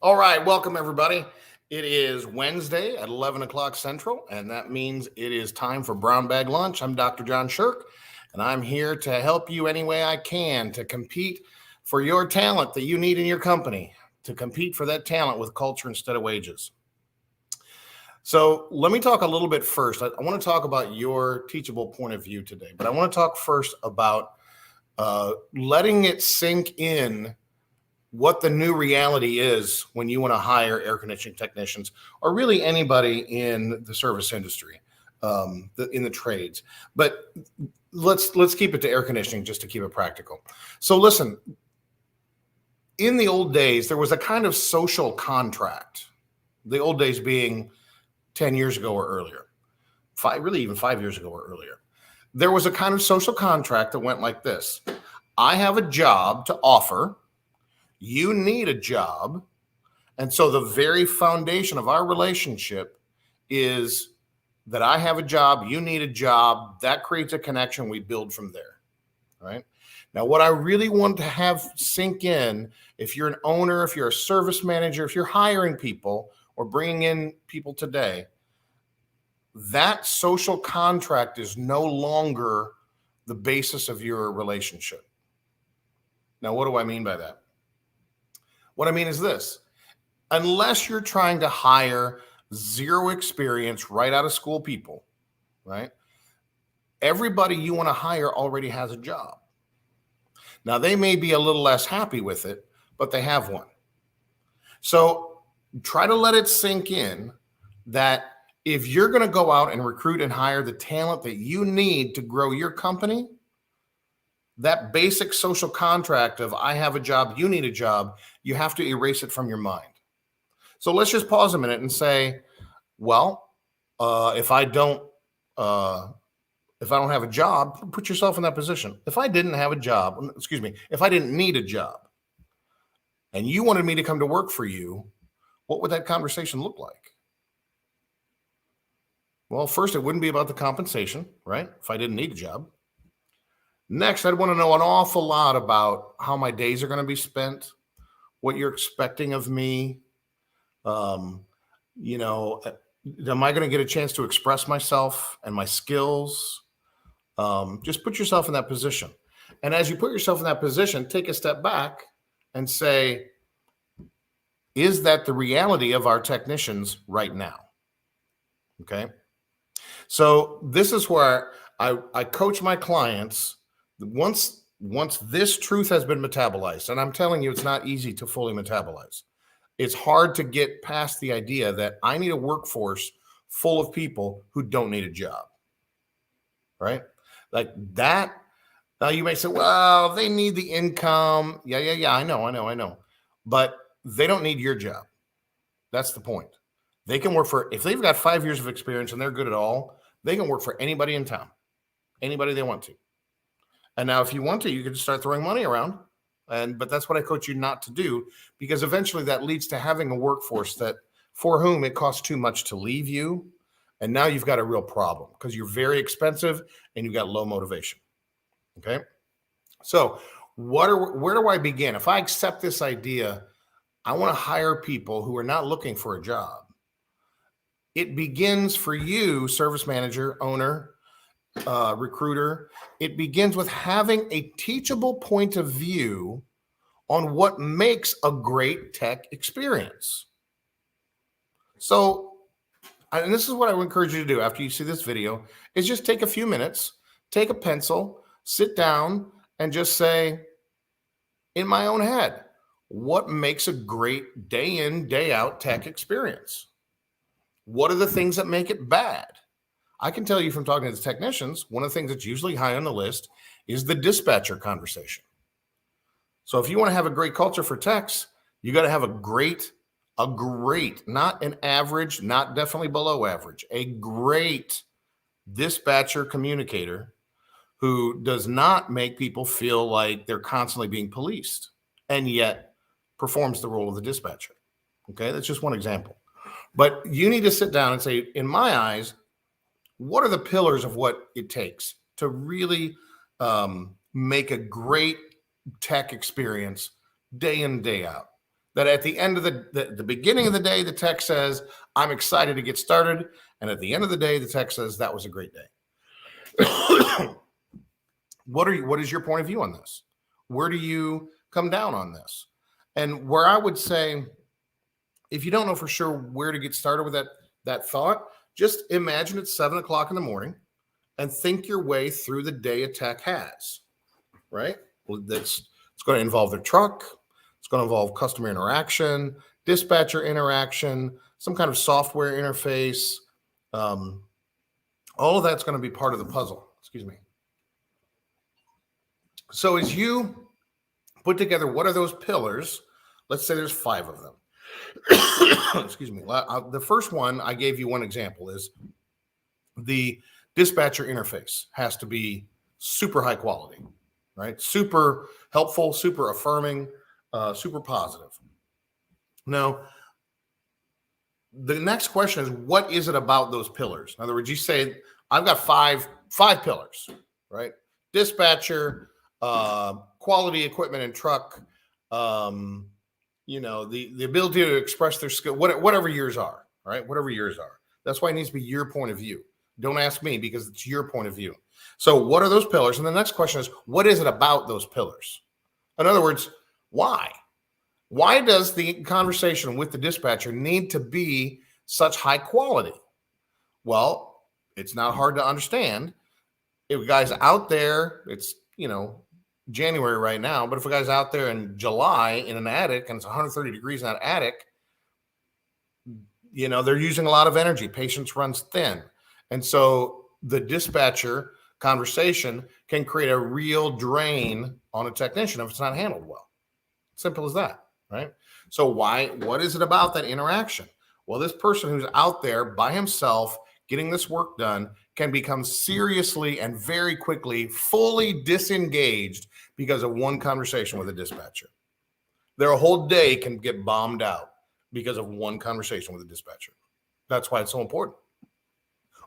All right, welcome everybody. It is Wednesday at 11 o'clock Central, and that means it is time for Brown Bag Lunch. I'm Dr. John Sherk, and I'm here to help you any way I can to compete for your talent that you need in your company, to compete for that talent with culture instead of wages. So let me talk a little bit first. I want to talk about your teachable point of view today, but I want to talk first about letting it sink in what the new reality is when you want to hire air conditioning technicians or really anybody in the service industry, in the trades. But let's keep it to air conditioning just to keep it practical. So listen, in the old days, there was a kind of social contract. The old days being 10 years ago or earlier, even 5 years ago or earlier. There was a kind of social contract that went like this. I have a job to offer. You need a job. And so the very foundation of our relationship is that I have a job, you need a job. That creates a connection. We build from there. Right? Now, what I really want to have sink in, if you're an owner, if you're a service manager, if you're hiring people or bringing in people today, that social contract is no longer the basis of your relationship. Now, what do I mean by that? What I mean is this: unless you're trying to hire zero experience right out of school people, right? Everybody you want to hire already has a job. Now, they may be a little less happy with it, but they have one. So try to let it sink in that if you're going to go out and recruit and hire the talent that you need to grow your company, that basic social contract of I have a job, you need a job, you have to erase it from your mind. So let's just pause a minute and say, well, if I don't have a job, put yourself in that position. If I didn't have a job, if I didn't need a job and you wanted me to come to work for you, what would that conversation look like? Well, first, it wouldn't be about the compensation, right? If I didn't need a job. Next, I'd want to know an awful lot about how my days are going to be spent, what you're expecting of me. Am I going to get a chance to express myself and my skills? Just put yourself in that position. And as you put yourself in that position, take a step back and say, is that the reality of our technicians right now? Okay. So this is where I coach my clients. Once this truth has been metabolized, and I'm telling you, it's not easy to fully metabolize. It's hard to get past the idea that I need a workforce full of people who don't need a job, right? Like that. Now you may say, well, they need the income. Yeah. I know. But they don't need your job. That's the point. They can work if they've got 5 years of experience and they're good at all, they can work for anybody in town, anybody they want to. And now if you want to, you can start throwing money around. But that's what I coach you not to do, because eventually that leads to having a workforce for whom it costs too much to leave you. And now you've got a real problem because you're very expensive and you've got low motivation. Okay. So where do I begin? If I accept this idea, I want to hire people who are not looking for a job. It begins for you, service manager, owner, recruiter. It begins with having a teachable point of view on what makes a great tech experience. So, and this is what I would encourage you to do after you see this video, is just take a few minutes, take a pencil, sit down, and just say, in my own head, what makes a great day in, day out tech experience? What are the things that make it bad? I can tell you from talking to the technicians, one of the things that's usually high on the list is the dispatcher conversation. So if you want to have a great culture for techs, you got to have a great, not an average, not definitely below average, a great dispatcher communicator who does not make people feel like they're constantly being policed and yet performs the role of the dispatcher. Okay, that's just one example. But you need to sit down and say, in my eyes, what are the pillars of what it takes to really make a great tech experience day in, day out? That at the end of the beginning of the day, the tech says, I'm excited to get started. And at the end of the day, the tech says, that was a great day. What is your point of view on this? Where do you come down on this? And where I would say, if you don't know for sure where to get started with that thought, just imagine it's 7 o'clock in the morning and think your way through the day a tech has, right? Well, it's going to involve their truck. It's going to involve customer interaction, dispatcher interaction, some kind of software interface. All of that's going to be part of the puzzle. Excuse me. So as you put together, what are those pillars? Let's say there's 5 of them. Excuse me. The first one, I gave you one example, is the dispatcher interface has to be super high quality, right? Super helpful, super affirming, super positive. Now, the next question is, what is it about those pillars? In other words, you say, I've got five pillars, right? Dispatcher, quality equipment and truck, the ability to express their skill, whatever yours are, right? Whatever yours are. That's why it needs to be your point of view. Don't ask me, because it's your point of view. So what are those pillars? And the next question is, what is it about those pillars? In other words, why? Why does the conversation with the dispatcher need to be such high quality? Well, it's not hard to understand. If a guy's out there, it's, January right now, but if a guy's out there in July in an attic and it's 130 degrees in that attic, they're using a lot of energy. Patience runs thin. And so the dispatcher conversation can create a real drain on a technician if it's not handled well. Simple as that, right? So what is it about that interaction? Well, this person who's out there by himself getting this work done can become seriously and very quickly fully disengaged because of one conversation with a dispatcher. Their whole day can get bombed out because of one conversation with a dispatcher. That's why it's so important.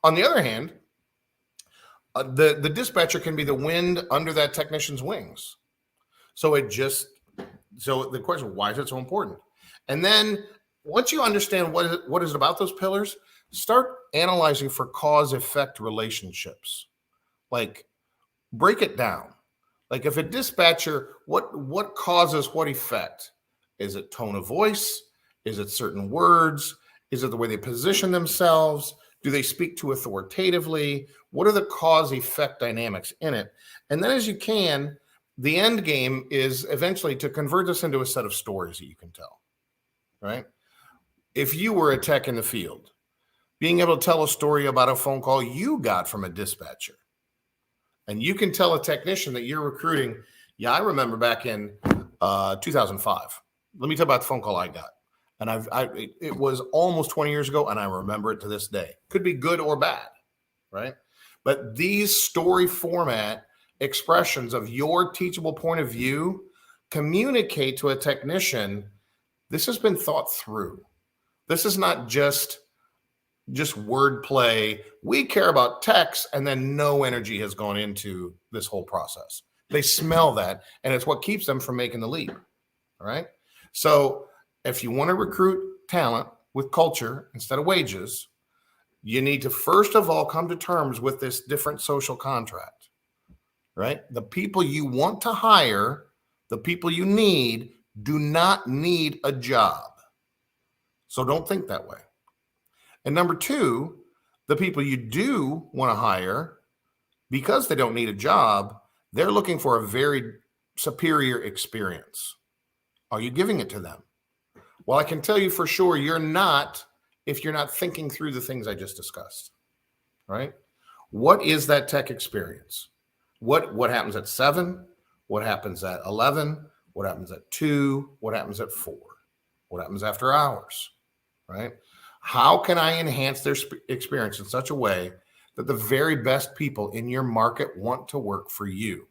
On the other hand, the dispatcher can be the wind under that technician's wings. So the question, why is it so important? And then once you understand what is it about those pillars, start analyzing for cause-effect relationships. Like, break it down. Like, if a dispatcher, what causes what effect? Is it tone of voice? Is it certain words? Is it the way they position themselves? Do they speak too authoritatively? What are the cause-effect dynamics in it? And then as you can, the end game is eventually to convert this into a set of stories that you can tell, right? If you were a tech in the field, being able to tell a story about a phone call you got from a dispatcher, and you can tell a technician that you're recruiting, yeah, I remember back in 2005. Let me tell you about the phone call I got. And it was almost 20 years ago, and I remember it to this day. Could be good or bad, right? But these story format expressions of your teachable point of view communicate to a technician, this has been thought through. This is not just wordplay. We care about text, and then no energy has gone into this whole process. They smell that, and it's what keeps them from making the leap, all right? So if you want to recruit talent with culture instead of wages, you need to first of all come to terms with this different social contract, right? The people you want to hire, the people you need, do not need a job. So don't think that way. And number two, the people you do want to hire, because they don't need a job, they're looking for a very superior experience. Are you giving it to them? Well, I can tell you for sure you're not, if you're not thinking through the things I just discussed, right? What is that tech experience? What happens at 7? What happens at 11? What happens at 2? What happens at 4? What happens after hours, right? How can I enhance their experience in such a way that the very best people in your market want to work for you?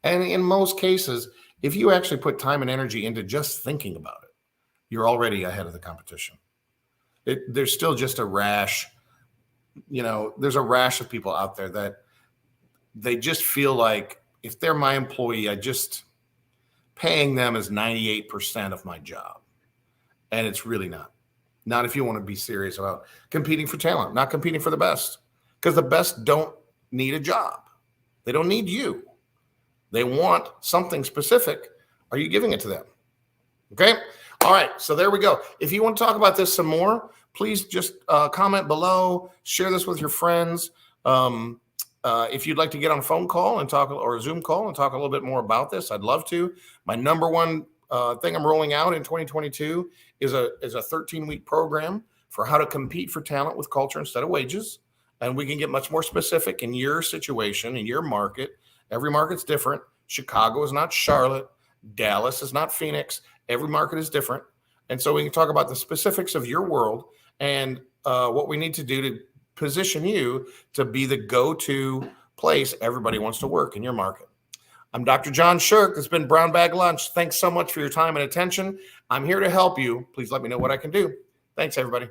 And in most cases, if you actually put time and energy into just thinking about it, you're already ahead of the competition. There's still just a rash, there's a rash of people out there that they just feel like, if they're my employee, paying them is 98% of my job. And it's really not. Not if you want to be serious about competing for talent, not competing for the best, because the best don't need a job. They don't need you. They want something specific. Are you giving it to them? Okay. All right. So there we go. If you want to talk about this some more, please just comment below, share this with your friends. If you'd like to get on a phone call and talk, or a Zoom call and talk a little bit more about this, I'd love to. My number one thing I'm rolling out in 2022 is a 13-week program for how to compete for talent with culture instead of wages. And we can get much more specific in your situation, in your market. Every market's different. Chicago is not Charlotte. Dallas is not Phoenix. Every market is different. And so we can talk about the specifics of your world and what we need to do to position you to be the go-to place everybody wants to work in your market. I'm Dr. John Sherk. This has been Brown Bag Lunch. Thanks so much for your time and attention. I'm here to help you. Please let me know what I can do. Thanks, everybody.